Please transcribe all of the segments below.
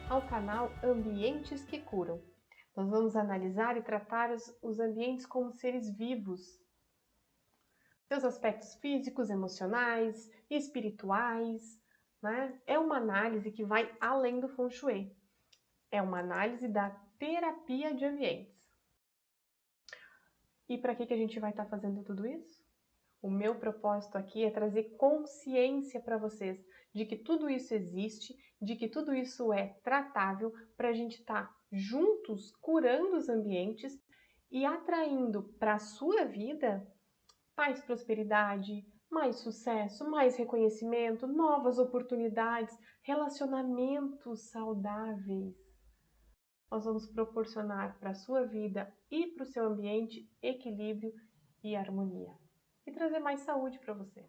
ao canal Ambientes que Curam. Nós vamos analisar e tratar os ambientes como seres vivos, seus aspectos físicos, emocionais, espirituais, né? É uma análise que vai além do Feng Shui. É uma análise da terapia de ambientes. E para que a gente vai estar fazendo tudo isso? O meu propósito aqui é trazer consciência para vocês de que tudo isso existe, de que tudo isso é tratável, para a gente estar juntos curando os ambientes e atraindo para a sua vida mais prosperidade, mais sucesso, mais reconhecimento, novas oportunidades, relacionamentos saudáveis. Nós vamos proporcionar para a sua vida e para o seu ambiente equilíbrio e harmonia. E trazer mais saúde para você.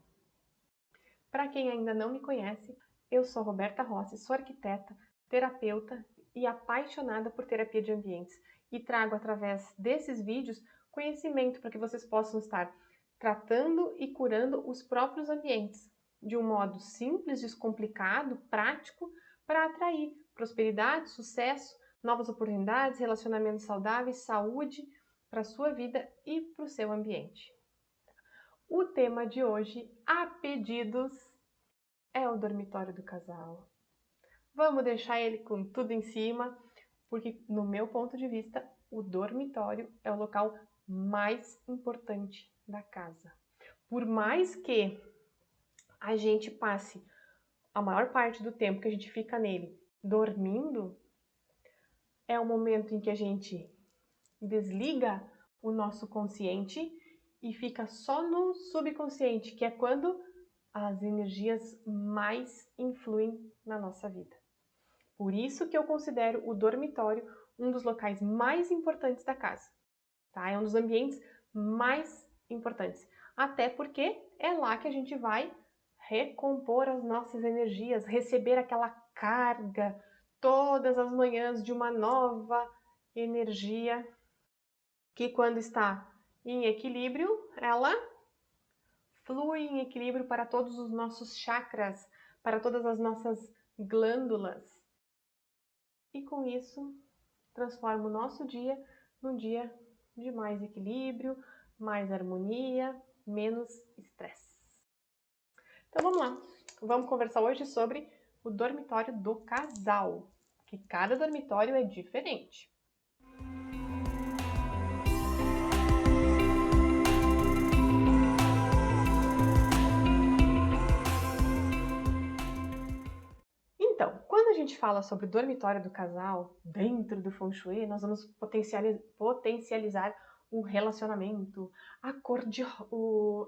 Para quem ainda não me conhece, eu sou Roberta Rossi, sou arquiteta, terapeuta e apaixonada por terapia de ambientes. E trago através desses vídeos conhecimento para que vocês possam estar tratando e curando os próprios ambientes de um modo simples, descomplicado, prático, para atrair prosperidade, sucesso, novas oportunidades, relacionamentos saudáveis, saúde para a sua vida e para o seu ambiente. O tema de hoje, a pedidos, é o dormitório do casal. Vamos deixar ele com tudo em cima, porque no meu ponto de vista, o dormitório é o local mais importante da casa. Por mais que a gente passe a maior parte do tempo que a gente fica nele dormindo, é o momento em que a gente desliga o nosso consciente e fica só no subconsciente, que é quando as energias mais influem na nossa vida. Por isso que eu considero o dormitório um dos locais mais importantes da casa, tá? É um dos ambientes mais importantes, até porque é lá que a gente vai recompor as nossas energias, receber aquela carga todas as manhãs de uma nova energia que, quando está em equilíbrio, ela flui em equilíbrio para todos os nossos chakras, para todas as nossas glândulas. E com isso, transforma o nosso dia num dia de mais equilíbrio, mais harmonia, menos estresse. Então vamos lá, vamos conversar hoje sobre o dormitório do casal, que cada dormitório é diferente. Então, quando a gente fala sobre o dormitório do casal, dentro do Feng Shui, nós vamos potencializar o relacionamento, a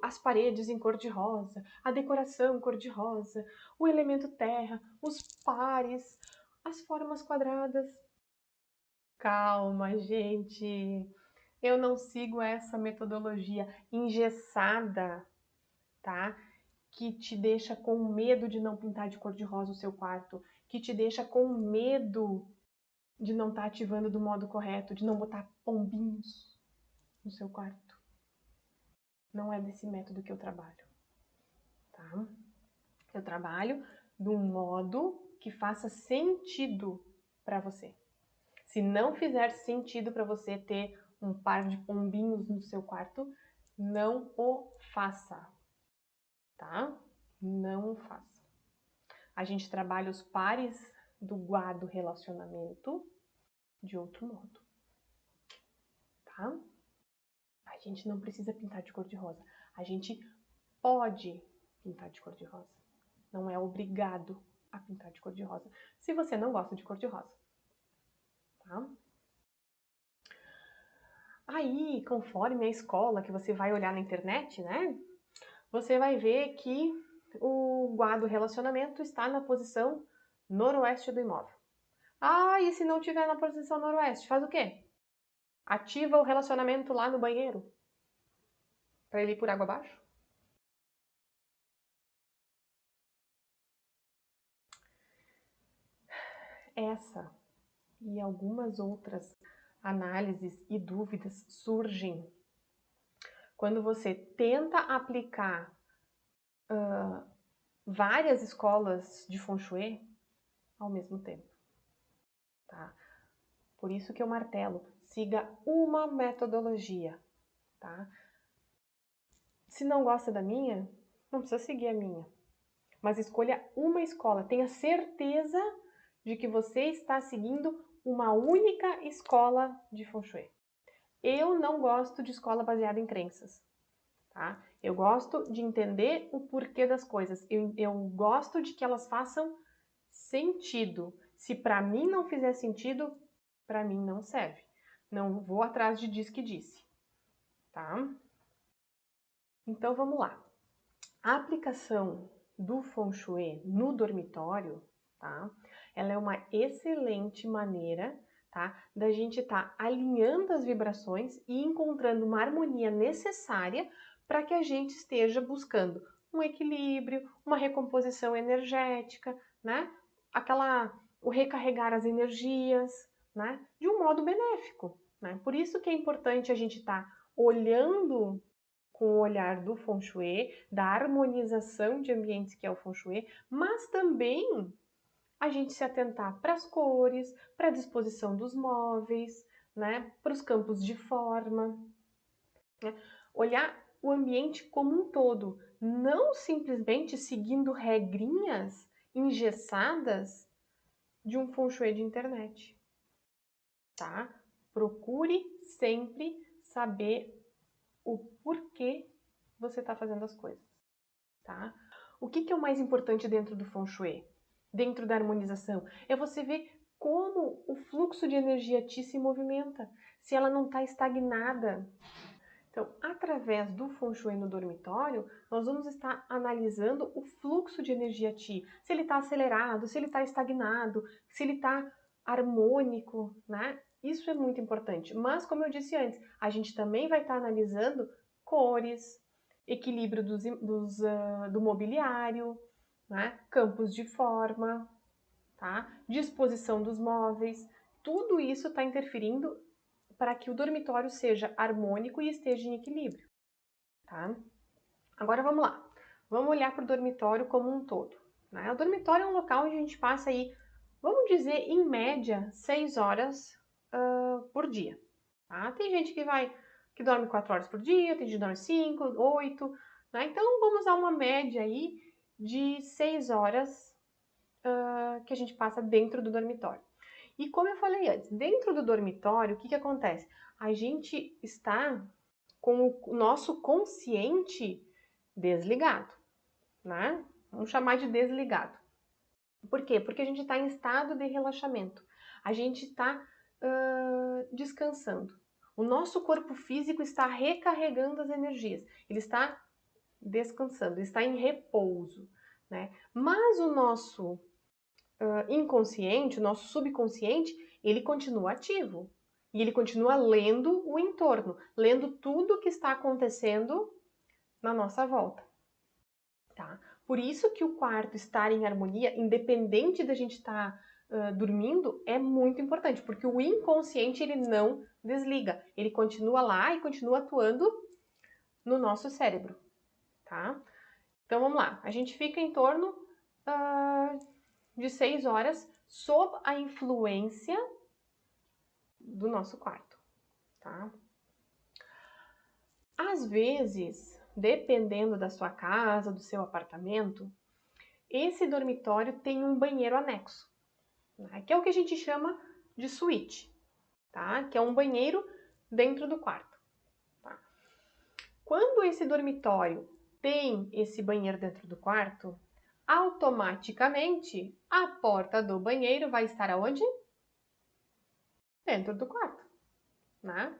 as paredes em cor de rosa, a decoração cor de rosa, o elemento terra, os pares, as formas quadradas. Calma, gente! Eu não sigo essa metodologia engessada, tá? Que te deixa com medo de não pintar de cor de rosa o seu quarto, que te deixa com medo de não estar ativando do modo correto, de não botar pombinhos no seu quarto. Não é desse método que eu trabalho, tá? Eu trabalho de um modo que faça sentido para você. Se não fizer sentido para você ter um par de pombinhos no seu quarto, não o faça, tá? Não o faça. A gente trabalha os pares do guardo relacionamento de outro modo, tá? A gente não precisa pintar de cor de rosa. A gente pode pintar de cor de rosa. Não é obrigado a pintar de cor de rosa, se você não gosta de cor de rosa, tá? Aí, conforme a escola que você vai olhar na internet, né? Você vai ver que o guarda relacionamento está na posição noroeste do imóvel. Ah, e se não estiver na posição noroeste, faz o quê? Ativa o relacionamento lá no banheiro para ele ir por água abaixo? Essa e algumas outras análises e dúvidas surgem quando você tenta aplicar várias escolas de Feng Shui ao mesmo tempo, tá? Por isso que eu martelo, siga uma metodologia, tá? Se não gosta da minha, não precisa seguir a minha, mas escolha uma escola, tenha certeza de que você está seguindo uma única escola de Feng Shui. Eu não gosto de escola baseada em crenças, tá? Eu gosto de entender o porquê das coisas. Eu gosto de que elas façam sentido. Se para mim não fizer sentido, para mim não serve. Não vou atrás de diz que disse, tá? Então vamos lá. A aplicação do Feng Shui no dormitório, tá? Ela é uma excelente maneira, tá? Da gente estar alinhando as vibrações e encontrando uma harmonia necessária para que a gente esteja buscando um equilíbrio, uma recomposição energética, né? O recarregar as energias, né? De um modo benéfico, né? Por isso que é importante a gente estar olhando com o olhar do Feng Shui, da harmonização de ambientes que é o Feng Shui, mas também a gente se atentar para as cores, para a disposição dos móveis, né? Para os campos de forma, né? Olhar o ambiente como um todo, não simplesmente seguindo regrinhas engessadas de um Feng Shui de internet, tá? Procure sempre saber o porquê você está fazendo as coisas, tá? O que é o mais importante dentro do Feng Shui? Dentro da harmonização? É você ver como o fluxo de energia Ti se movimenta, se ela não está estagnada. Então, através do Feng Shui no dormitório, nós vamos estar analisando o fluxo de energia Ti, se ele está acelerado, se ele está estagnado, se ele está harmônico, né? Isso é muito importante. Mas, como eu disse antes, a gente também vai estar analisando cores, equilíbrio do mobiliário, né? Campos de forma, tá? Disposição dos móveis. Tudo isso está interferindo para que o dormitório seja harmônico e esteja em equilíbrio, tá? Agora vamos lá. Vamos olhar para o dormitório como um todo, né? O dormitório é um local onde a gente passa aí, vamos dizer, em média, 6 horas por dia, tá? Tem gente que dorme 4 horas por dia, tem gente que dorme 5, 8, né? Então vamos dar uma média aí de 6 horas que a gente passa dentro do dormitório. E como eu falei antes, dentro do dormitório, o que acontece? A gente está com o nosso consciente desligado, né? Vamos chamar de desligado. Por quê? Porque a gente está em estado de relaxamento. A gente está descansando. O nosso corpo físico está recarregando as energias. Ele está descansando, ele está em repouso, né? Mas o nosso inconsciente, o nosso subconsciente, ele continua ativo. E ele continua lendo o entorno, lendo tudo que está acontecendo na nossa volta, tá? Por isso que o quarto estar em harmonia, independente da gente estar dormindo, é muito importante, porque o inconsciente ele não desliga, ele continua lá e continua atuando no nosso cérebro, tá? Então vamos lá, a gente fica em torno de 6 horas sob a influência do nosso quarto, tá? Às vezes, dependendo da sua casa, do seu apartamento, esse dormitório tem um banheiro anexo, né? Que é o que a gente chama de suíte, tá? Que é um banheiro dentro do quarto, tá? Quando esse dormitório tem esse banheiro dentro do quarto, automaticamente a porta do banheiro vai estar aonde? Dentro do quarto, né?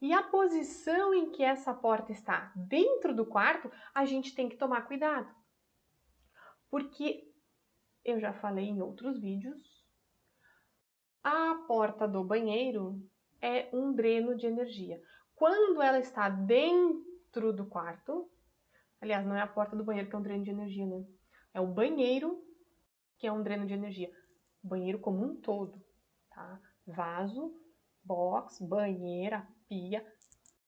E a posição em que essa porta está dentro do quarto, a gente tem que tomar cuidado. Porque eu já falei em outros vídeos, a porta do banheiro é um dreno de energia. Quando ela está dentro do quarto, aliás, não é a porta do banheiro que é um dreno de energia, né? É o banheiro que é um dreno de energia. O banheiro como um todo, tá? Vaso, box, banheira, pia,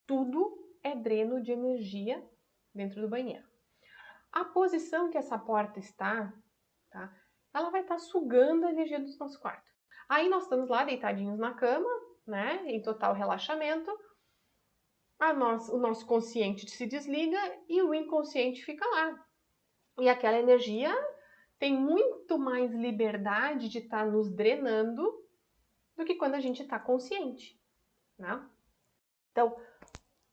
tudo é dreno de energia dentro do banheiro. A posição que essa porta está, tá? ela vai estar sugando a energia do nosso quarto. Aí nós estamos lá deitadinhos na cama, né, em total relaxamento, o nosso consciente se desliga e o inconsciente fica lá. E aquela energia tem muito mais liberdade de estar nos drenando do que quando a gente está consciente, né? Então,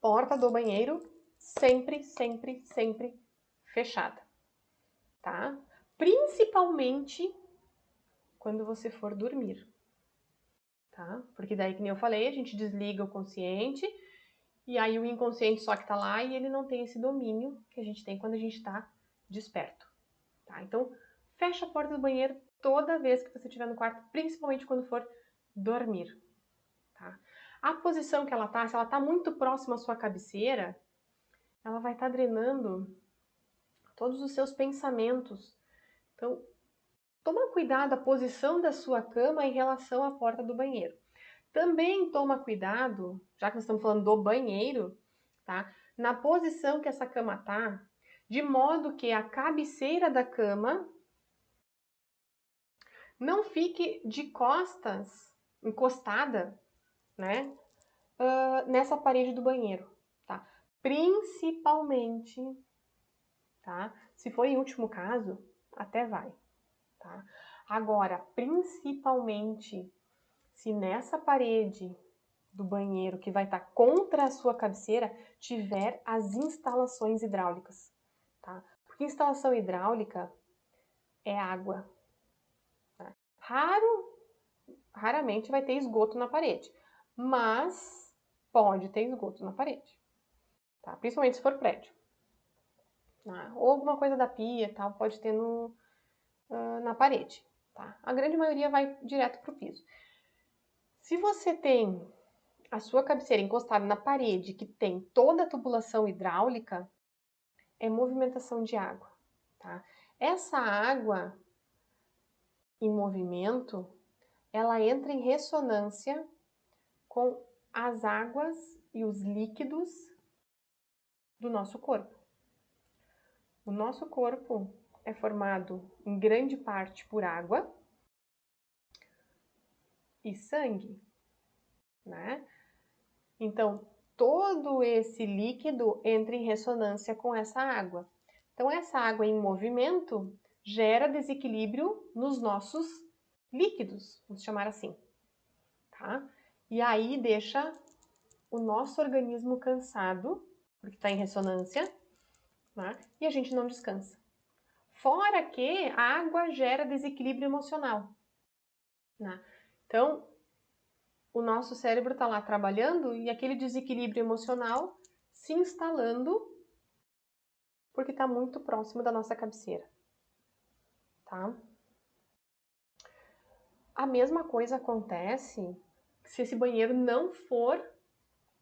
porta do banheiro sempre, sempre, sempre fechada, tá? Principalmente quando você for dormir, tá? Porque daí, que nem eu falei, a gente desliga o consciente e aí o inconsciente só que tá lá e ele não tem esse domínio que a gente tem quando a gente tá desperto, tá? Então, fecha a porta do banheiro toda vez que você estiver no quarto, principalmente quando for dormir, tá? A posição que ela tá, se ela tá muito próxima à sua cabeceira, ela vai estar drenando todos os seus pensamentos. Então, toma cuidado a posição da sua cama em relação à porta do banheiro. Também toma cuidado, já que nós estamos falando do banheiro, tá? Na posição que essa cama tá, de modo que a cabeceira da cama não fique de costas, encostada, né? Nessa parede do banheiro, tá? Principalmente, tá? Se for em último caso, até vai, tá? Agora, principalmente, se nessa parede do banheiro que vai estar contra a sua cabeceira tiver as instalações hidráulicas, tá? Porque instalação hidráulica é água, tá? Raramente vai ter esgoto na parede, mas pode ter esgoto na parede, tá? Principalmente se for prédio, tá? Ou alguma coisa da pia, tal, pode ter na parede, tá? A grande maioria vai direto para o piso. Se você tem a sua cabeceira encostada na parede que tem toda a tubulação hidráulica, é movimentação de água, tá? Essa água em movimento, ela entra em ressonância com as águas e os líquidos do nosso corpo. O nosso corpo é formado em grande parte por água e sangue, né? Então, todo esse líquido entra em ressonância com essa água. Então, essa água em movimento gera desequilíbrio nos nossos líquidos, vamos chamar assim, tá? E aí deixa o nosso organismo cansado, porque está em ressonância, né? E a gente não descansa. Fora que a água gera desequilíbrio emocional, né? Então, o nosso cérebro está lá trabalhando e aquele desequilíbrio emocional se instalando porque está muito próximo da nossa cabeceira, tá? A mesma coisa acontece se esse banheiro não for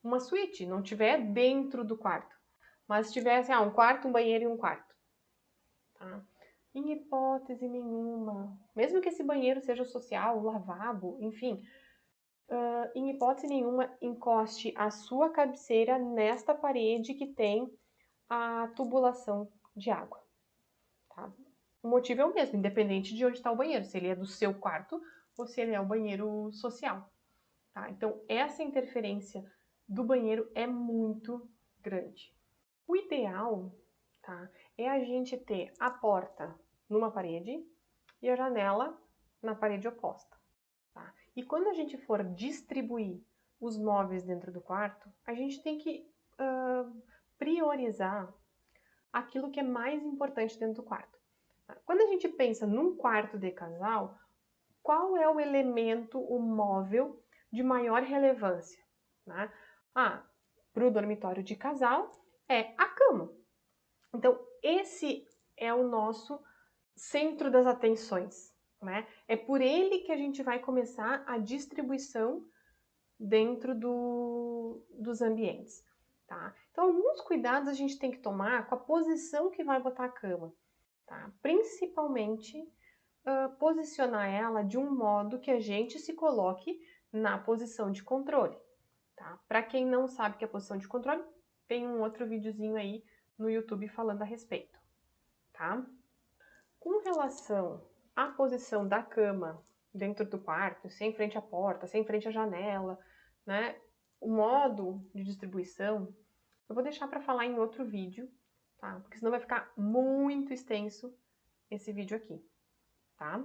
uma suíte, não tiver dentro do quarto, mas se tivesse um quarto, um banheiro e um quarto, tá? Em hipótese nenhuma, mesmo que esse banheiro seja social, lavabo, enfim, em hipótese nenhuma, encoste a sua cabeceira nesta parede que tem a tubulação de água, tá? O motivo é o mesmo, independente de onde está o banheiro, se ele é do seu quarto ou se ele é o banheiro social, tá? Então, essa interferência do banheiro é muito grande. O ideal, tá, é a gente ter a porta numa parede e a janela na parede oposta, tá? E quando a gente for distribuir os móveis dentro do quarto, a gente tem que priorizar aquilo que é mais importante dentro do quarto. Quando a gente pensa num quarto de casal, qual é o elemento, o móvel de maior relevância, né? Para o dormitório de casal é a cama. Então, esse é o nosso centro das atenções, né? É por ele que a gente vai começar a distribuição dentro dos ambientes, tá? Então, alguns cuidados a gente tem que tomar com a posição que vai botar a cama, tá? Principalmente, posicionar ela de um modo que a gente se coloque na posição de controle, tá? Para quem não sabe o que é posição de controle, tem um outro videozinho aí no YouTube falando a respeito, tá? Com relação a posição da cama dentro do quarto, sem frente à porta, sem frente à janela, né? O modo de distribuição, eu vou deixar para falar em outro vídeo, tá? Porque senão vai ficar muito extenso esse vídeo aqui, tá?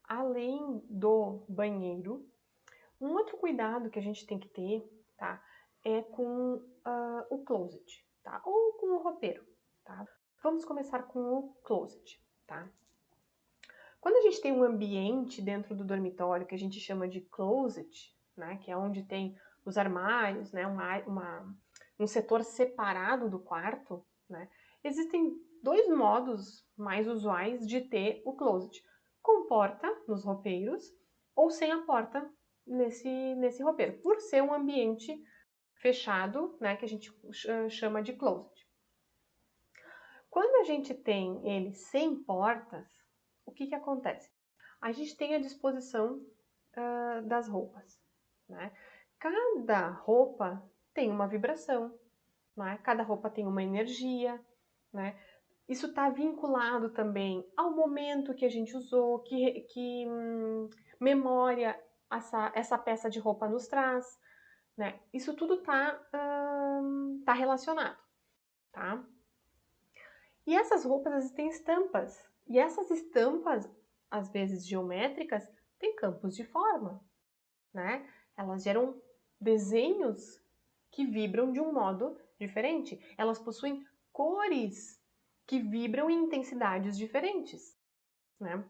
Além do banheiro, um outro cuidado que a gente tem que ter, tá? É com o closet, tá? Ou com o roupeiro, tá? Vamos começar com o closet, tá? Quando a gente tem um ambiente dentro do dormitório que a gente chama de closet, né? Que é onde tem os armários, né? Um setor separado do quarto, né? Existem dois modos mais usuais de ter o closet. Com porta nos roupeiros ou sem a porta nesse roupeiro, por ser um ambiente fechado, né, que a gente chama de closet. Quando a gente tem ele sem portas, o que acontece? A gente tem a disposição das roupas, né? Cada roupa tem uma vibração, né? Cada roupa tem uma energia, né? Isso está vinculado também ao momento que a gente usou, que memória essa peça de roupa nos traz, né? Isso tudo tá relacionado, tá? E essas roupas, às vezes, têm estampas. E essas estampas, às vezes geométricas, têm campos de forma, né? Elas geram desenhos que vibram de um modo diferente. Elas possuem cores que vibram em intensidades diferentes, né?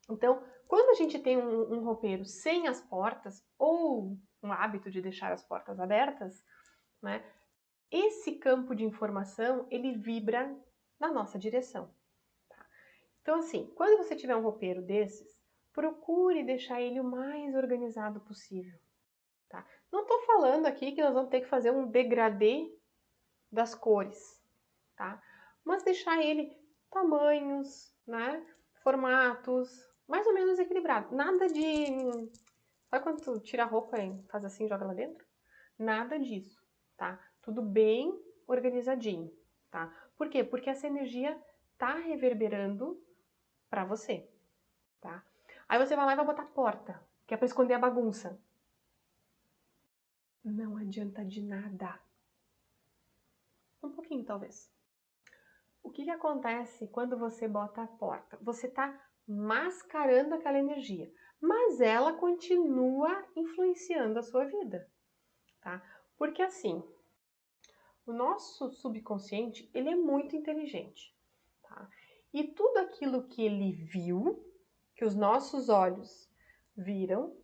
Então, quando a gente tem um roupeiro sem as portas, ou um hábito de deixar as portas abertas, né? Esse campo de informação, ele vibra na nossa direção. Tá? Então, assim, quando você tiver um roupeiro desses, procure deixar ele o mais organizado possível. Tá? Não estou falando aqui que nós vamos ter que fazer um degradê das cores, tá? Mas deixar ele tamanhos, né? Formatos, mais ou menos equilibrado. Nada de... Sabe quando tu tira a roupa e faz assim e joga lá dentro? Nada disso, tá? Tudo bem organizadinho, tá? Por quê? Porque essa energia tá reverberando para você, tá? Aí você vai lá e vai botar porta, que é para esconder a bagunça. Não adianta de nada. Um pouquinho, talvez. O que acontece quando você bota a porta? Você tá mascarando aquela energia, mas ela continua influenciando a sua vida, tá? Porque assim, o nosso subconsciente, ele é muito inteligente, tá? E tudo aquilo que ele viu, que os nossos olhos viram,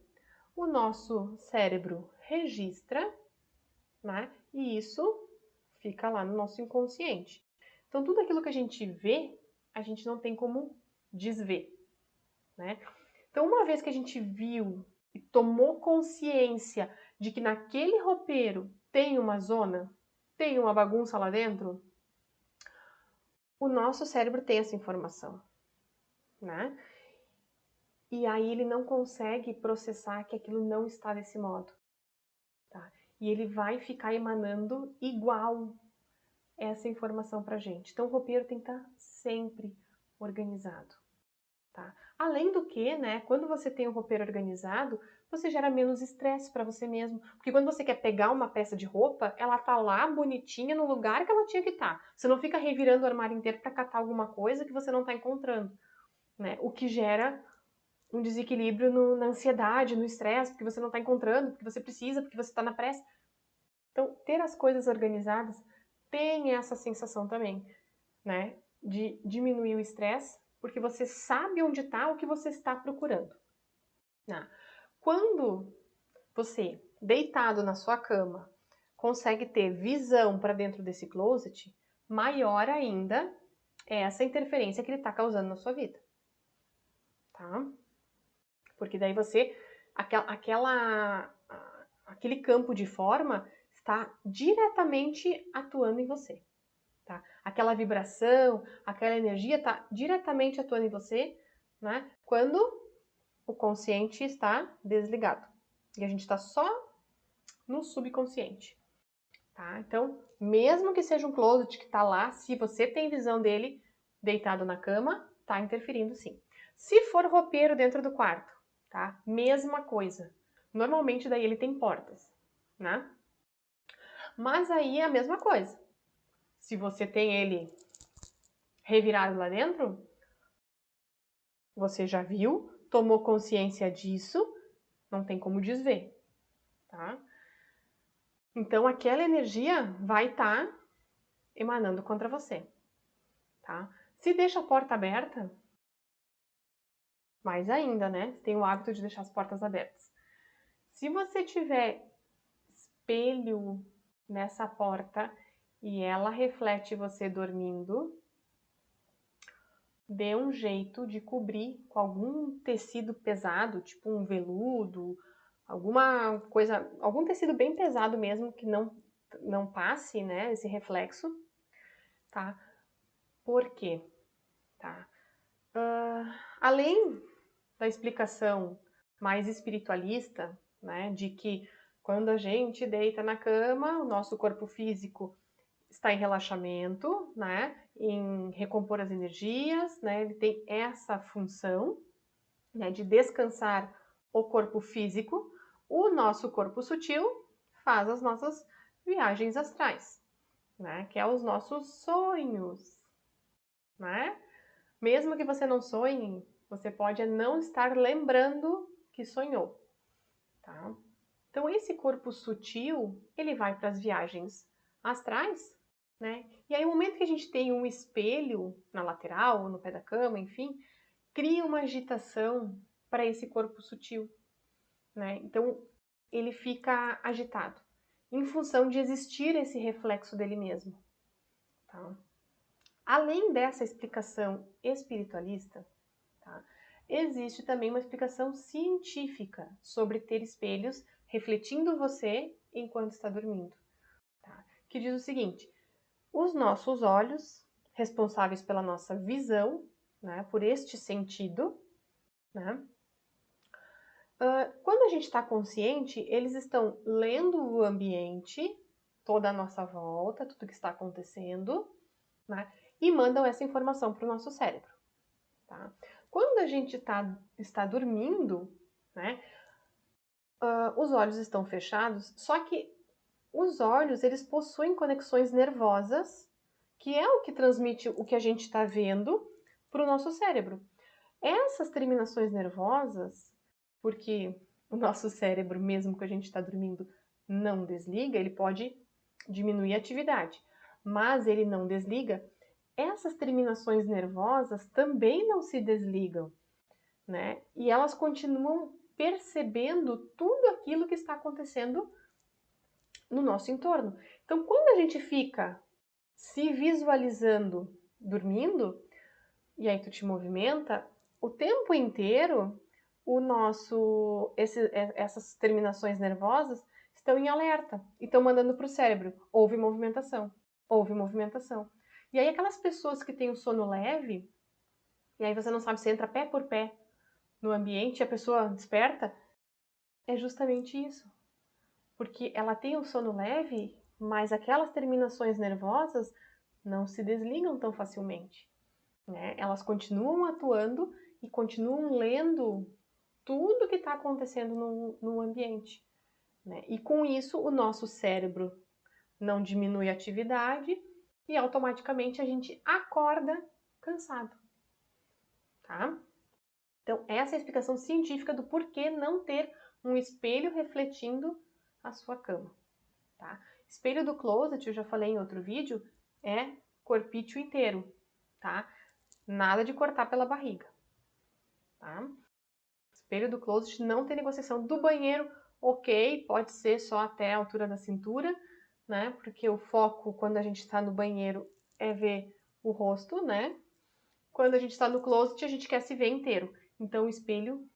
o nosso cérebro registra, né? E isso fica lá no nosso inconsciente. Então, tudo aquilo que a gente vê, a gente não tem como desver, né? Então, uma vez que a gente viu e tomou consciência de que naquele roupeiro tem uma zona, tem uma bagunça lá dentro, o nosso cérebro tem essa informação, né? E aí ele não consegue processar que aquilo não está desse modo, tá? E ele vai ficar emanando igual essa informação pra gente. Então o roupeiro tem que estar sempre organizado, tá? Além do que, né, quando você tem um roupeiro organizado, você gera menos estresse para você mesmo. Porque quando você quer pegar uma peça de roupa, ela tá lá bonitinha no lugar que ela tinha que estar. Você não fica revirando o armário inteiro para catar alguma coisa que você não tá encontrando, né? O que gera um desequilíbrio na ansiedade, no estresse, porque você não tá encontrando, porque você precisa, porque você tá na pressa. Então, ter as coisas organizadas tem essa sensação também, né? De diminuir o estresse, porque você sabe onde está o que você está procurando. Né? Quando você, deitado na sua cama, consegue ter visão para dentro desse closet, maior ainda é essa interferência que ele está causando na sua vida. Tá? Porque daí você, aquele campo de forma está diretamente atuando em você. Tá? Aquela vibração, aquela energia está diretamente atuando em você, né? Quando o consciente está desligado. E a gente está só no subconsciente. Tá? Então, mesmo que seja um closet que está lá, se você tem visão dele deitado na cama, está interferindo sim. Se for roupeiro dentro do quarto, tá? Mesma coisa. Normalmente daí ele tem portas, né? Mas aí é a mesma coisa. Se você tem ele revirado lá dentro, você já viu, tomou consciência disso, não tem como desver, tá? Então aquela energia vai estar emanando contra você, tá? Se deixa a porta aberta, mais ainda, né? Você tem o hábito de deixar as portas abertas. Se você tiver espelho nessa porta e ela reflete você dormindo, dê um jeito de cobrir com algum tecido pesado, tipo um veludo, alguma coisa, algum tecido bem pesado mesmo que não passe, né, esse reflexo, tá? Por quê? Tá? Além da explicação mais espiritualista, né, de que quando a gente deita na cama, o nosso corpo físico está em relaxamento, né, em recompor as energias, né, ele tem essa função, né, de descansar o corpo físico. O nosso corpo sutil faz as nossas viagens astrais, né, que é os nossos sonhos, né? Mesmo que você não sonhe, você pode não estar lembrando que sonhou, tá? Então esse corpo sutil, ele vai para as viagens astrais, né? E aí o momento que a gente tem um espelho na lateral, ou no pé da cama, enfim, cria uma agitação para esse corpo sutil, né? Então ele fica agitado em função de existir esse reflexo dele mesmo, tá? Além dessa explicação espiritualista, tá, existe também uma explicação científica sobre ter espelhos refletindo você enquanto está dormindo, tá? Que diz o seguinte: os nossos olhos, responsáveis pela nossa visão, né, por este sentido, né, quando a gente está consciente, eles estão lendo o ambiente, toda a nossa volta, tudo que está acontecendo, né, e mandam essa informação para o nosso cérebro. Tá? Quando a gente está dormindo, né, os olhos estão fechados, só que os olhos eles possuem conexões nervosas, que é o que transmite o que a gente está vendo para o nosso cérebro. Essas terminações nervosas, porque o nosso cérebro, mesmo que a gente está dormindo, não desliga, ele pode diminuir a atividade, mas ele não desliga. Essas terminações nervosas também não se desligam, né? E elas continuam percebendo tudo aquilo que está acontecendo no nosso entorno. Então, quando a gente fica se visualizando dormindo, e aí tu te movimenta, o tempo inteiro essas terminações nervosas estão em alerta e estão mandando para o cérebro, houve movimentação, houve movimentação. E aí aquelas pessoas que têm o sono leve, e aí você não sabe se entra pé por pé no ambiente e a pessoa desperta, é justamente isso. Porque ela tem o sono leve, mas aquelas terminações nervosas não se desligam tão facilmente, né? Elas continuam atuando e continuam lendo tudo que está acontecendo no ambiente, né? E com isso o nosso cérebro não diminui a atividade e automaticamente a gente acorda cansado, tá? Então essa é a explicação científica do porquê não ter um espelho refletindo a sua cama, tá? Espelho do closet, eu já falei em outro vídeo, é corpício inteiro, tá? Nada de cortar pela barriga, tá? Espelho do closet não tem negociação. Do banheiro, ok, pode ser só até a altura da cintura, né? Porque o foco, quando a gente está no banheiro, é ver o rosto, né? Quando a gente está no closet, a gente quer se ver inteiro. Então, o espelho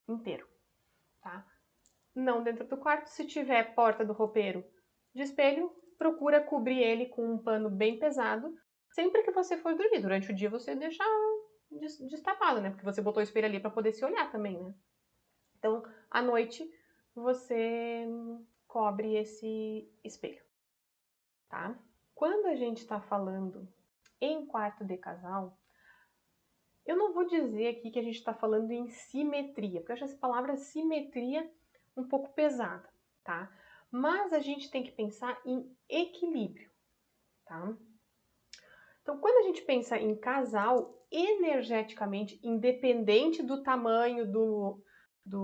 inteiro, tá? Não dentro do quarto. Se tiver porta do roupeiro de espelho, procura cobrir ele com um pano bem pesado. Sempre que você for dormir. Durante o dia, você deixa destapado, né? Porque você botou o espelho ali para poder se olhar também, né? Então, à noite, você cobre esse espelho, tá? Quando a gente está falando em quarto de casal, Eu não vou dizer aqui que a gente está falando em simetria, porque eu acho essa palavra simetria um pouco pesada, tá? Mas a gente tem que pensar em equilíbrio, tá? Então, quando a gente pensa em casal, energeticamente, independente do tamanho do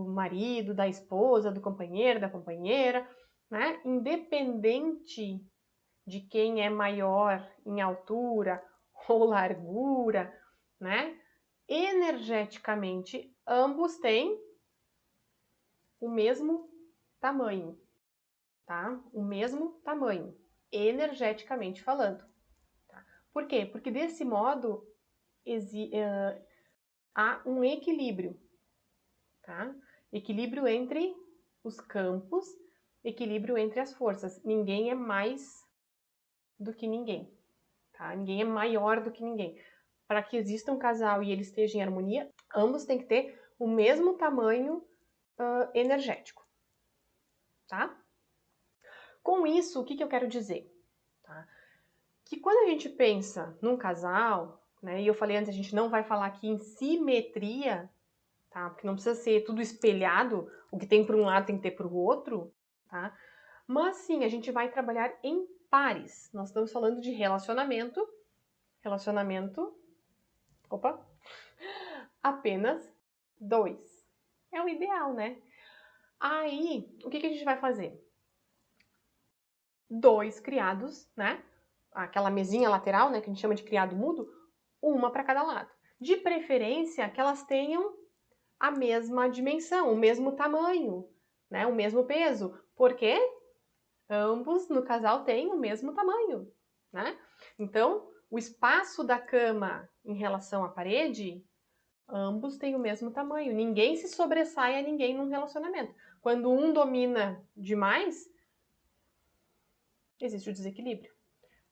marido, da esposa, do companheiro, da companheira, né? Independente de quem é maior em altura ou largura, né? Energeticamente, ambos têm o mesmo tamanho, tá? O mesmo tamanho, energeticamente falando. Tá? Por quê? Porque desse modo há um equilíbrio, tá? Equilíbrio entre os campos, equilíbrio entre as forças. Ninguém é mais do que ninguém, tá? Ninguém é maior do que ninguém. Para que exista um casal e ele esteja em harmonia, ambos têm que ter o mesmo tamanho energético, tá? Com isso, o que eu quero dizer? Tá? Que quando a gente pensa num casal, né, e eu falei antes, a gente não vai falar aqui em simetria, tá? Porque não precisa ser tudo espelhado, o que tem para um lado tem que ter para o outro, tá? Mas sim, a gente vai trabalhar em pares. Nós estamos falando de relacionamento, opa, apenas dois. É o ideal, né? Aí, o que a gente vai fazer? Dois criados, né? Aquela mesinha lateral, né, que a gente chama de criado mudo, uma para cada lado. De preferência que elas tenham a mesma dimensão, o mesmo tamanho, né, o mesmo peso, porque ambos no casal têm o mesmo tamanho, né? Então, o espaço da cama em relação à parede, ambos têm o mesmo tamanho. Ninguém se sobressai a ninguém num relacionamento. Quando um domina demais, existe o desequilíbrio.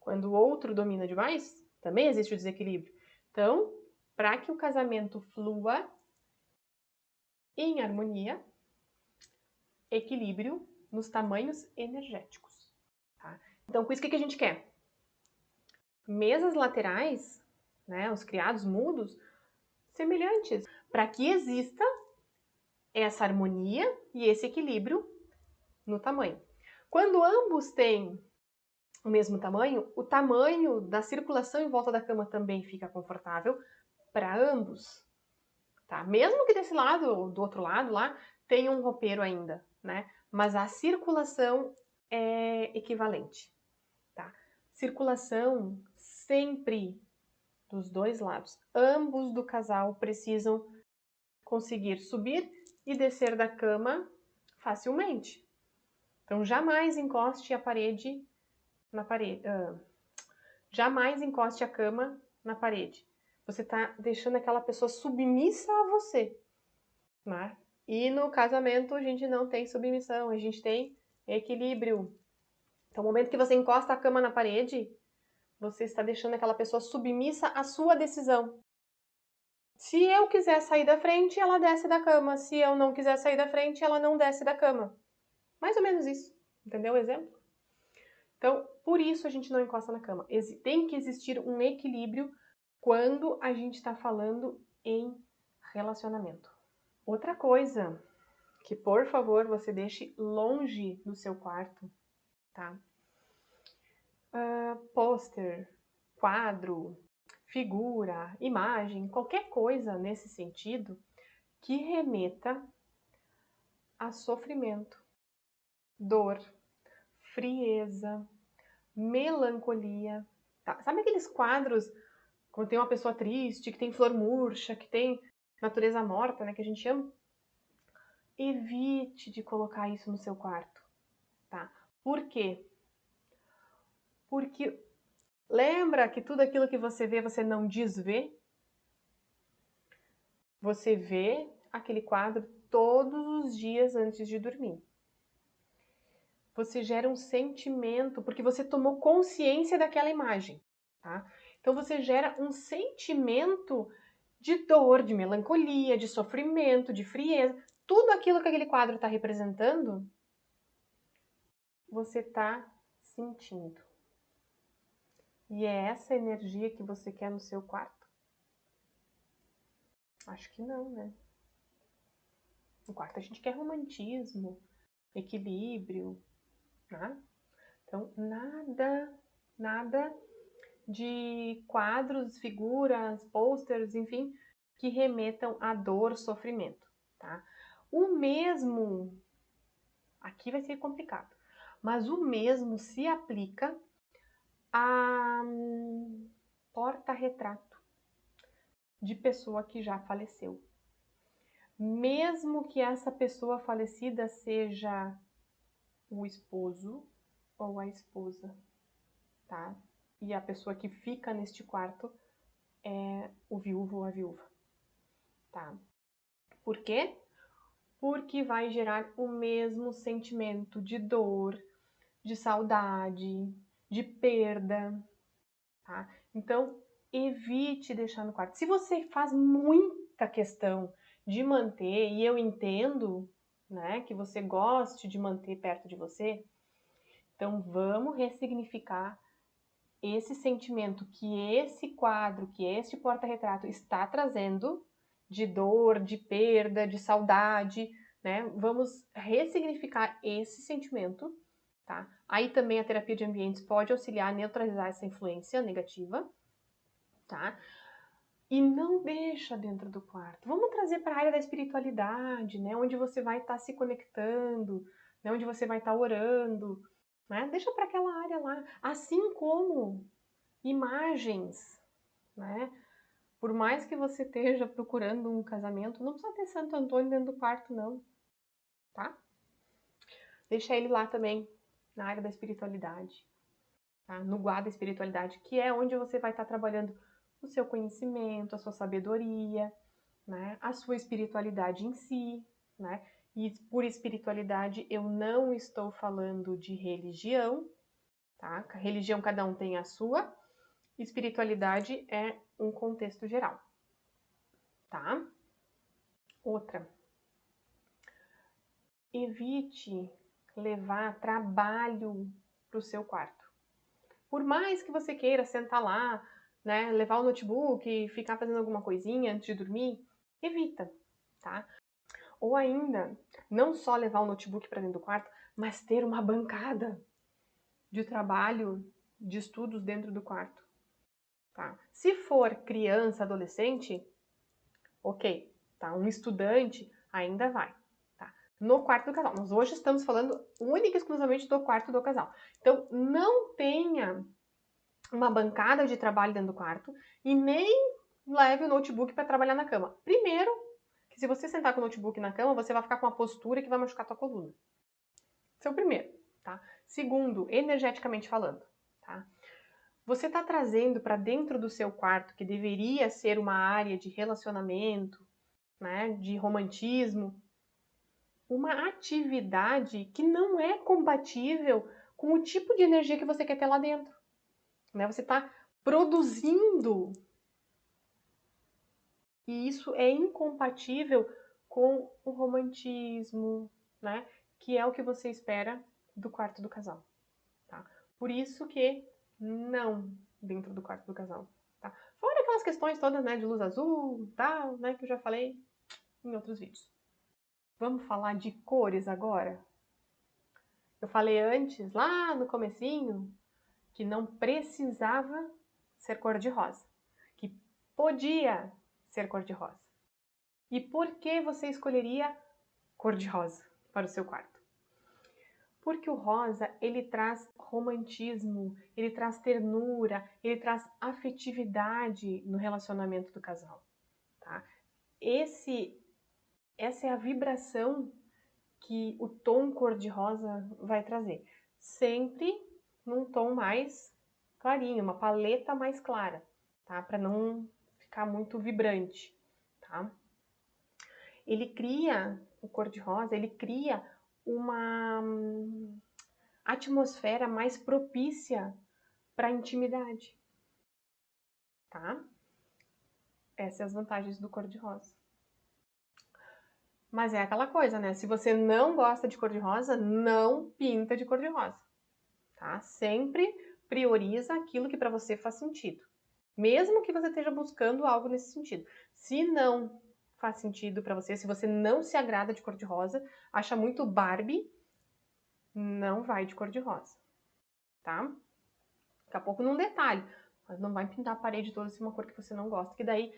Quando o outro domina demais, também existe o desequilíbrio. Então, para que o casamento flua em harmonia, equilíbrio nos tamanhos energéticos. Tá? Então, com isso, o que a gente quer? Mesas laterais, né, os criados mudos, semelhantes, para que exista essa harmonia e esse equilíbrio no tamanho. Quando ambos têm o mesmo tamanho, o tamanho da circulação em volta da cama também fica confortável para ambos. Tá? Mesmo que desse lado, do outro lado lá, tenha um roupeiro ainda, né? Mas a circulação é equivalente, tá? Circulação sempre dos dois lados. Ambos do casal precisam conseguir subir e descer da cama facilmente. Então, jamais encoste a parede na parede. Jamais encoste a cama na parede. Você está deixando aquela pessoa submissa a você, né? E no casamento a gente não tem submissão, a gente tem equilíbrio. Então, no momento que você encosta a cama na parede, você está deixando aquela pessoa submissa à sua decisão. Se eu quiser sair da frente, ela desce da cama. Se eu não quiser sair da frente, ela não desce da cama. Mais ou menos isso. Entendeu o exemplo? Então, por isso a gente não encosta na cama. Tem que existir um equilíbrio quando a gente está falando em relacionamento. Outra coisa que, por favor, você deixe longe do seu quarto, tá? Pôster, quadro, figura, imagem, qualquer coisa nesse sentido que remeta a sofrimento, dor, frieza, melancolia. Tá? Sabe aqueles quadros quando tem uma pessoa triste, que tem flor murcha, que tem natureza morta, né, que a gente chama? Evite de colocar isso no seu quarto, tá? Por quê? Porque lembra que tudo aquilo que você vê, você não desvê? Você vê aquele quadro todos os dias antes de dormir. Você gera um sentimento, porque você tomou consciência daquela imagem, tá? Então você gera um sentimento de dor, de melancolia, de sofrimento, de frieza. Tudo aquilo que aquele quadro está representando, você está sentindo. E é essa energia que você quer no seu quarto? Acho que não, né? No quarto a gente quer romantismo, equilíbrio, né? Então, nada de quadros, figuras, posters, enfim, que remetam a dor, sofrimento, tá? O mesmo, aqui vai ser complicado, mas o mesmo se aplica a porta-retrato de pessoa que já faleceu. Mesmo que essa pessoa falecida seja o esposo ou a esposa, tá? E a pessoa que fica neste quarto é o viúvo ou a viúva, tá? Por quê? Porque vai gerar o mesmo sentimento de dor, de saudade, de perda, tá? Então, evite deixar no quarto. Se você faz muita questão de manter, e eu entendo, né, que você goste de manter perto de você, então vamos ressignificar esse sentimento que esse quadro, que este porta-retrato está trazendo de dor, de perda, de saudade, né? Vamos ressignificar esse sentimento, tá? Aí também a terapia de ambientes pode auxiliar a neutralizar essa influência negativa, tá? E não deixa dentro do quarto. Vamos trazer para a área da espiritualidade, né? Onde você vai estar se conectando, né? Onde você vai estar orando, né? Deixa para aquela área lá. Assim como imagens, né? Por mais que você esteja procurando um casamento, não precisa ter Santo Antônio dentro do quarto, não, tá? Deixa ele lá também, na área da espiritualidade, tá? No guarda espiritualidade, que é onde você vai estar trabalhando o seu conhecimento, a sua sabedoria, né? A sua espiritualidade em si, né? E por espiritualidade eu não estou falando de religião, tá? Religião cada um tem a sua, espiritualidade é um contexto geral, tá? Outra, evite levar trabalho para o seu quarto. Por mais que você queira sentar lá, né, levar o notebook e ficar fazendo alguma coisinha antes de dormir, evita, tá? Ou ainda, não só levar o notebook para dentro do quarto, mas ter uma bancada de trabalho, de estudos dentro do quarto, tá? Se for criança, adolescente, ok, tá? Um estudante ainda vai, tá? No quarto do casal. Nós hoje estamos falando única e exclusivamente do quarto do casal. Então, não tenha uma bancada de trabalho dentro do quarto e nem leve o notebook para trabalhar na cama. Primeiro, que se você sentar com o notebook na cama, você vai ficar com uma postura que vai machucar a tua coluna. Esse é o primeiro, tá? Segundo, energeticamente falando, tá? Você está trazendo para dentro do seu quarto, que deveria ser uma área de relacionamento, né, de romantismo, uma atividade que não é compatível com o tipo de energia que você quer ter lá dentro, né? Você está produzindo e isso é incompatível com o romantismo, né? Que é o que você espera do quarto do casal, tá? Por isso que não dentro do quarto do casal, tá? Fora aquelas questões todas, né, de luz azul, tal, né, que eu já falei em outros vídeos. Vamos falar de cores agora? Eu falei antes, lá no comecinho, que não precisava ser cor-de-rosa, que podia ser cor-de-rosa. E por que você escolheria cor-de-rosa para o seu quarto? Porque o rosa, ele traz romantismo, ele traz ternura, ele traz afetividade no relacionamento do casal, tá? Essa é a vibração que o tom cor-de-rosa vai trazer. Sempre num tom mais clarinho, uma paleta mais clara, tá? Para não ficar muito vibrante, tá? Ele cria, o cor-de-rosa, ele cria uma atmosfera mais propícia para intimidade, tá? Essas são as vantagens do cor-de-rosa. Mas é aquela coisa, né? Se você não gosta de cor-de-rosa, não pinta de cor-de-rosa, tá? Sempre prioriza aquilo que para você faz sentido. Mesmo que você esteja buscando algo nesse sentido. Se não faz sentido para você, se você não se agrada de cor-de-rosa, acha muito Barbie, não vai de cor-de-rosa, tá? Daqui a pouco num detalhe, mas não vai pintar a parede toda assim uma cor que você não gosta, que daí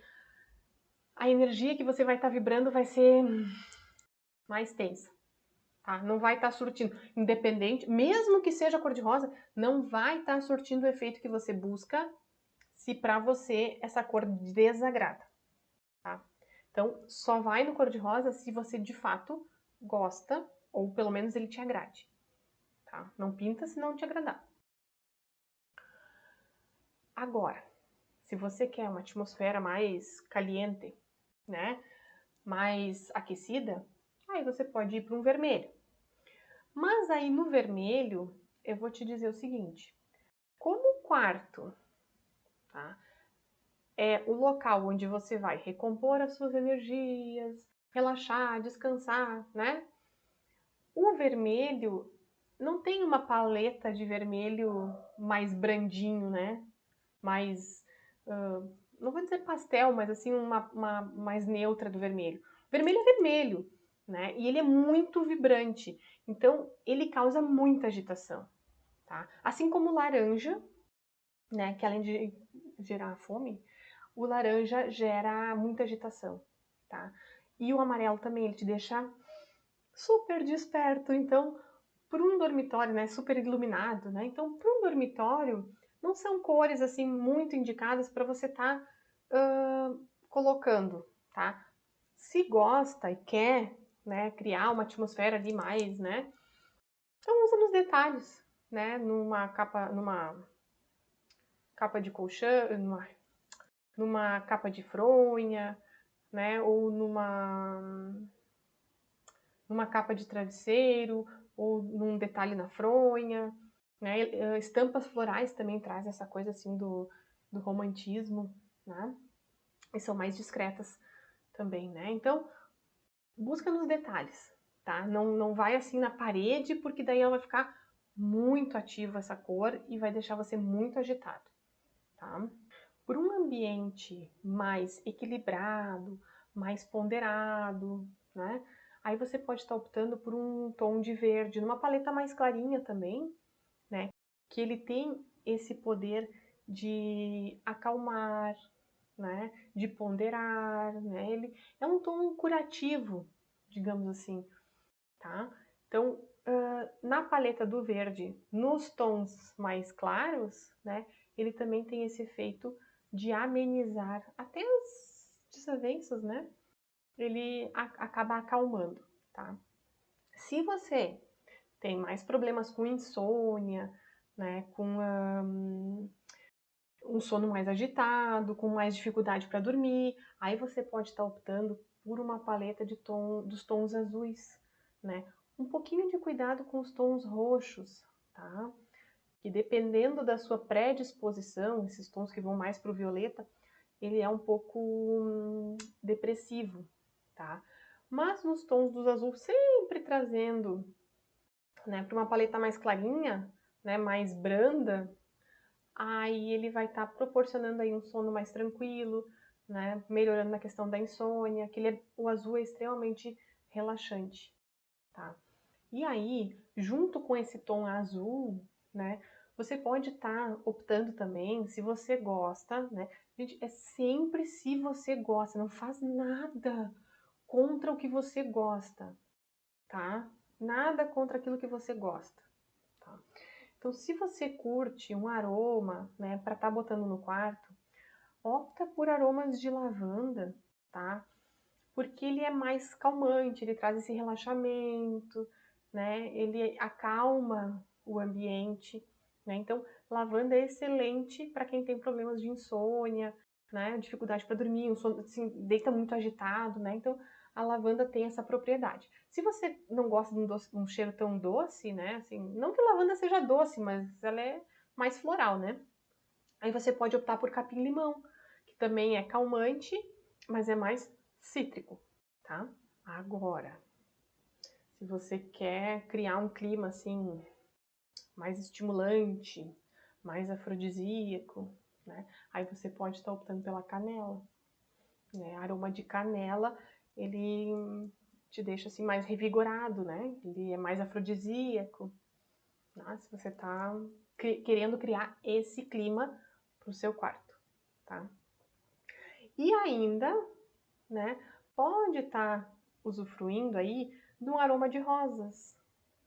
a energia que você vai estar vibrando vai ser mais tensa, tá? Não vai estar surtindo, independente, mesmo que seja cor-de-rosa, não vai estar surtindo o efeito que você busca se para você essa cor desagrada, tá? Então, só vai no cor-de-rosa se você de fato gosta, ou pelo menos ele te agrade, tá? Não pinta se não te agradar. Agora, se você quer uma atmosfera mais caliente, né, mais aquecida, aí você pode ir para um vermelho. Mas aí no vermelho, eu vou te dizer o seguinte, como o quarto, tá, é o local onde você vai recompor as suas energias, relaxar, descansar, né? O vermelho não tem uma paleta de vermelho mais brandinho, né? Mais, não vou dizer pastel, mas assim, uma mais neutra do vermelho. O vermelho é vermelho, né? E ele é muito vibrante. Então, ele causa muita agitação, tá? Assim como o laranja, né? Que além de gerar fome, o laranja gera muita agitação, tá? E o amarelo também, ele te deixa super desperto. Então, para um dormitório, né, super iluminado, né? Então, para um dormitório, não são cores assim muito indicadas para você estar colocando, tá? Se gosta e quer, né, criar uma atmosfera ali mais, né? Então usa nos detalhes, né? Numa capa de colchão, numa capa de fronha, né? Ou numa capa de travesseiro, ou num detalhe na fronha, né? Estampas florais também traz essa coisa assim do romantismo, né? E são mais discretas também, né? Então, busca nos detalhes, tá? Não vai assim na parede, porque daí ela vai ficar muito ativa essa cor e vai deixar você muito agitado, tá? Por um ambiente mais equilibrado, mais ponderado, né? Aí você pode estar optando por um tom de verde, numa paleta mais clarinha também, né? Que ele tem esse poder de acalmar, né? De ponderar, né? Ele é um tom curativo, digamos assim, tá? Então, na paleta do verde, nos tons mais claros, né? Ele também tem esse efeito de amenizar até as desavenças, né? Ele acaba acalmando, tá? Se você tem mais problemas com insônia, né? Com um sono mais agitado, com mais dificuldade para dormir, aí você pode estar optando por uma paleta dos tons azuis, né? Um pouquinho de cuidado com os tons roxos, tá? Que dependendo da sua predisposição, esses tons que vão mais para o violeta, ele é um pouco depressivo, tá? Mas nos tons dos azuis, sempre trazendo, né, para uma paleta mais clarinha, né, mais branda, aí ele vai estar proporcionando aí um sono mais tranquilo, né, melhorando na questão da insônia, que o azul é extremamente relaxante, tá? E aí, junto com esse tom azul, né, você pode estar optando também, se você gosta, né? Gente, é sempre se você gosta, não faz nada contra o que você gosta, tá? Nada contra aquilo que você gosta, tá? Então, se você curte um aroma, né, para estar botando no quarto, opta por aromas de lavanda, tá? Porque ele é mais calmante, ele traz esse relaxamento, né? Ele acalma o ambiente, né? Então, lavanda é excelente para quem tem problemas de insônia, né? Dificuldade para dormir, um sono, assim, deita muito agitado, né? Então, a lavanda tem essa propriedade. Se você não gosta de um cheiro tão doce, né? Assim, não que a lavanda seja doce, mas ela é mais floral, né? Aí você pode optar por capim-limão, que também é calmante, mas é mais cítrico, tá? Agora, se você quer criar um clima assim mais estimulante, mais afrodisíaco, né? Aí você pode estar optando pela canela, né? Aroma de canela, ele te deixa assim mais revigorado, né? Ele é mais afrodisíaco, né? Se você tá querendo criar esse clima pro seu quarto, tá? E ainda, né, pode estar usufruindo aí de um aroma de rosas,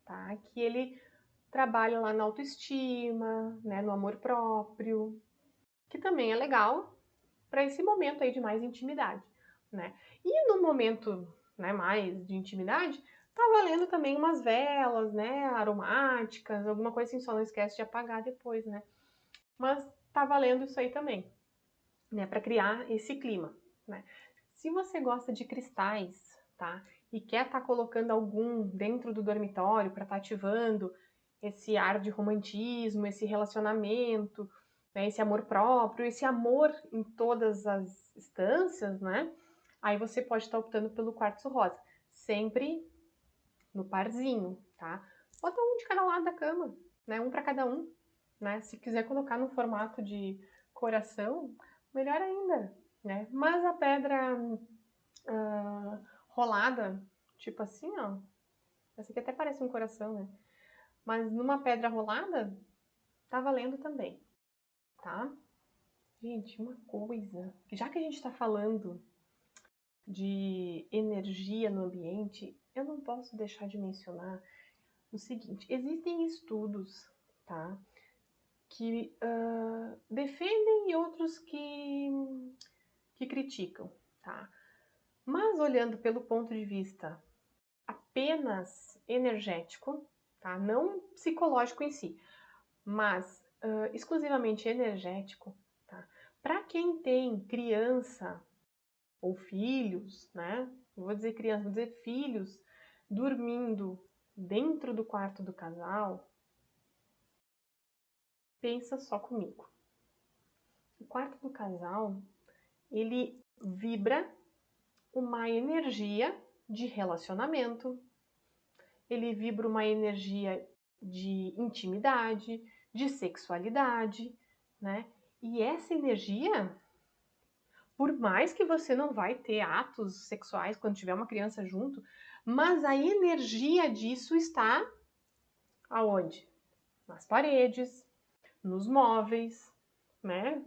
tá? Que ele trabalha lá na autoestima, né, no amor próprio, que também é legal para esse momento aí de mais intimidade, né? E no momento, né, mais de intimidade, tá valendo também umas velas, né, aromáticas, alguma coisa assim, só não esquece de apagar depois, né? Mas tá valendo isso aí também, né, para criar esse clima, né? Se você gosta de cristais, tá? E quer estar colocando algum dentro do dormitório para estar ativando esse ar de romantismo, esse relacionamento, né, esse amor próprio, esse amor em todas as instâncias, né? Aí você pode estar optando pelo quartzo rosa, sempre no parzinho, tá? Bota um de cada lado da cama, né? Um para cada um, né? Se quiser colocar no formato de coração, melhor ainda, né? Mas a pedra rolada, tipo assim, ó. Essa aqui até parece um coração, né? Mas numa pedra rolada, tá valendo também, tá? Gente, uma coisa, já que a gente tá falando de energia no ambiente, eu não posso deixar de mencionar o seguinte: existem estudos, tá? Que defendem e outros que criticam, tá? Mas olhando pelo ponto de vista apenas energético, tá? Não psicológico em si, mas exclusivamente energético, tá? Para quem tem criança ou filhos, né? Eu vou dizer criança, vou dizer filhos dormindo dentro do quarto do casal, pensa só comigo. O quarto do casal, ele vibra uma energia de relacionamento, ele vibra uma energia de intimidade, de sexualidade, né? E essa energia, por mais que você não vai ter atos sexuais quando tiver uma criança junto, mas a energia disso está aonde? Nas paredes, nos móveis, né?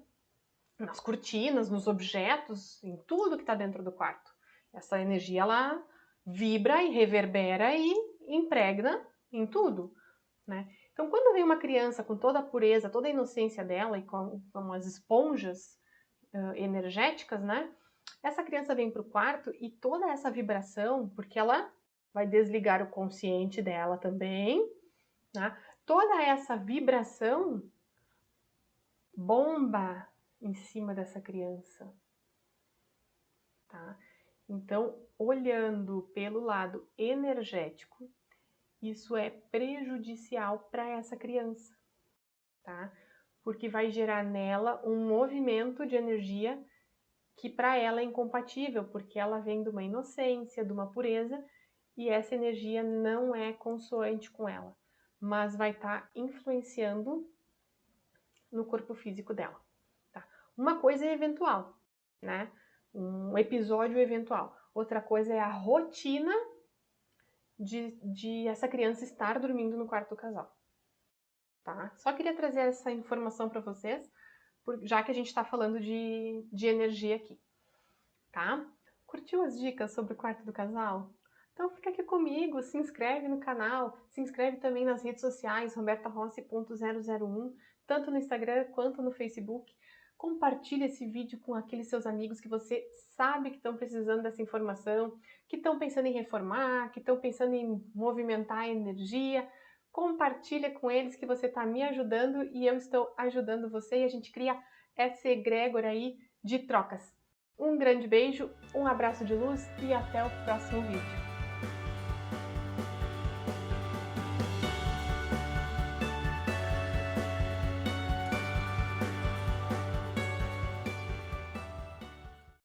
Nas cortinas, nos objetos, em tudo que está dentro do quarto. Essa energia, ela vibra e reverbera e impregna em tudo, né? Então, quando vem uma criança com toda a pureza, toda a inocência dela e com as esponjas energéticas, né? Essa criança vem para o quarto e toda essa vibração, porque ela vai desligar o consciente dela também, né? Toda essa vibração bomba em cima dessa criança, tá? Então, olhando pelo lado energético, isso é prejudicial para essa criança, tá? Porque vai gerar nela um movimento de energia que para ela é incompatível, porque ela vem de uma inocência, de uma pureza, e essa energia não é consoante com ela, mas vai estar influenciando no corpo físico dela, tá? Uma coisa é eventual, né? Um episódio eventual. Outra coisa é a rotina de essa criança estar dormindo no quarto do casal, tá? Só queria trazer essa informação para vocês, já que a gente está falando de energia aqui, tá? Curtiu as dicas sobre o quarto do casal? Então fica aqui comigo, se inscreve no canal, se inscreve também nas redes sociais, robertarossi.001, tanto no Instagram quanto no Facebook. Compartilhe esse vídeo com aqueles seus amigos que você sabe que estão precisando dessa informação, que estão pensando em reformar, que estão pensando em movimentar a energia. Compartilha com eles que você está me ajudando e eu estou ajudando você e a gente cria essa egrégora aí de trocas. Um grande beijo, um abraço de luz e até o próximo vídeo.